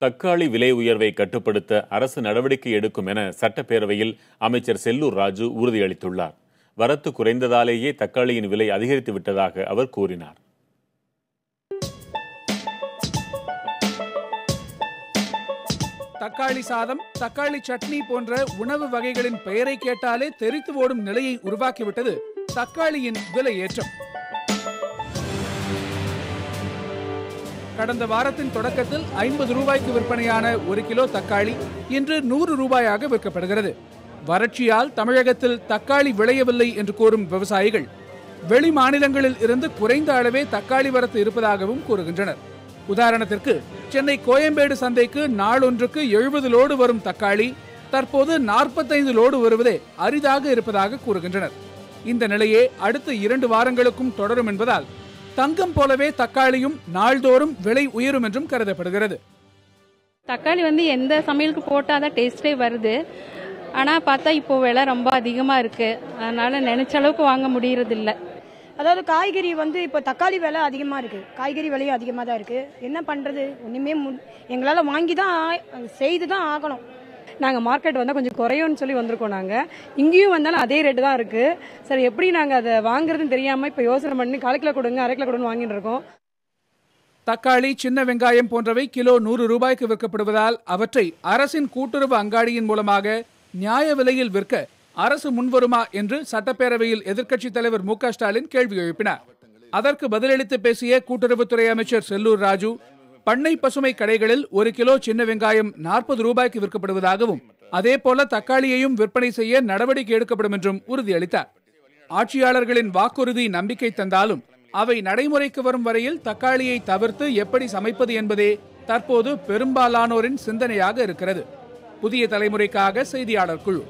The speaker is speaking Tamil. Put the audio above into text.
தக்காளி விலை உயர்வை கட்டுப்படுத்த அரசு நடவடிக்கை எடுக்கும் என சட்டப்பேரவையில் அமைச்சர் செல்லூர் ராஜு உறுதியளித்துள்ளார். வரத்து குறைந்ததாலேயே தக்காளியின் விலை அதிகரித்து விட்டதாக அவர் கூறினார். தக்காளி சாதம், தக்காளி சட்னி போன்ற உணவு வகைகளின் பெயரை கேட்டாலே தெரித்து ஓடும் நிலையை உருவாக்கிவிட்டது தக்காளியின் விலை ஏற்றம். கடந்த வாரத்தின் தொடக்கத்தில் 50 ரூபாய்க்கு விற்பனையான 1 கிலோ தக்காளி இன்று 100 ரூபாயாக விற்கப்படுகிறது. வறட்சியால் தமிழகத்தில் தக்காளி விளையவில்லை என்று கூறும் விவசாயிகள் வெளி மாநிலங்களில் இருந்து குறைந்த அளவே தக்காளி வரத்து இருப்பதாகவும் கூறுகின்றனர். உதாரணத்திற்கு சென்னை கோயம்பேடு சந்தைக்கு நாளொன்றுக்கு 70 லோடு வரும் தக்காளி தற்போது 45 லோடு வருவதே அரிதாக இருப்பதாக கூறுகின்றனர். இந்த நிலையே அடுத்த 2 வாரங்களுக்கும் தொடரும் என்பதால் தங்கம் போலவே தக்காளியும் நாள்தோறும் விலை உயரும் என்றும் கருதப்படுகிறது. தக்காளி எந்த சமையலுக்கு போட்டாதான் டேஸ்டே வருது. ஆனா பார்த்தா இப்போ விலை ரொம்ப அதிகமா இருக்கு. அதனால நினைச்ச அளவுக்கு வாங்க முடியறது இல்ல. அதாவது காய்கறி இப்போ தக்காளி விலை அதிகமா இருக்கு, காய்கறி விலையும் அதிகமா தான் இருக்கு. என்ன பண்றது, ஒண்ணுமே எங்களால வாங்கி தான் செய்து தான் ஆகணும். நாங்கள் மார்க்கெட் வந்தால் கொஞ்சம் குறையும்னு சொல்லி வந்திருக்கோம். நாங்கள் இங்கேயும் வந்தாலும் அதே ரேட்டு தான் இருக்குது. சரி, எப்படி நாங்கள் அதை வாங்குறதுன்னு தெரியாமல் இப்போ யோசனை பண்ணி 1/4 கிலோ கொடுங்க, 1/2 கிலோ கொடுங்க வாங்கிட்டு இருக்கோம். தக்காளி, சின்ன வெங்காயம் போன்றவை கிலோ 100 ரூபாய்க்கு விற்கப்படுவதால் அவற்றை அரசின் கூட்டுறவு அங்காடியின் மூலமாக நியாய விலையில் விற்க அரசு முன்வருமா என்று சட்டப்பேரவையில் எதிர்க்கட்சித் தலைவர் மு க ஸ்டாலின் கேள்வி எழுப்பினார். அதற்கு பதிலளித்து பேசிய கூட்டுறவுத்துறை அமைச்சர் செல்லூர் ராஜு, பண்ணை பசுமை கடைகளில் 1 கிலோ சின்ன வெங்காயம் 40 ரூபாய்க்கு விற்கப்படுவதாகவும் அதேபோல தக்காளியையும் விற்பனை செய்ய நடவடிக்கை எடுக்கப்படும் என்றும் உறுதியளித்தார். ஆட்சியாளர்களின் வாக்குறுதி நம்பிக்கை தந்தாலும் அவை நடைமுறைக்கு வரும் வரையில் தக்காளியை தவிர்த்து எப்படி சமைப்பது என்பதே தற்போது பெரும்பாலானோரின் சிந்தனையாக இருக்கிறது. புதிய தலைமுறைக்காக செய்தியாளர் குழு.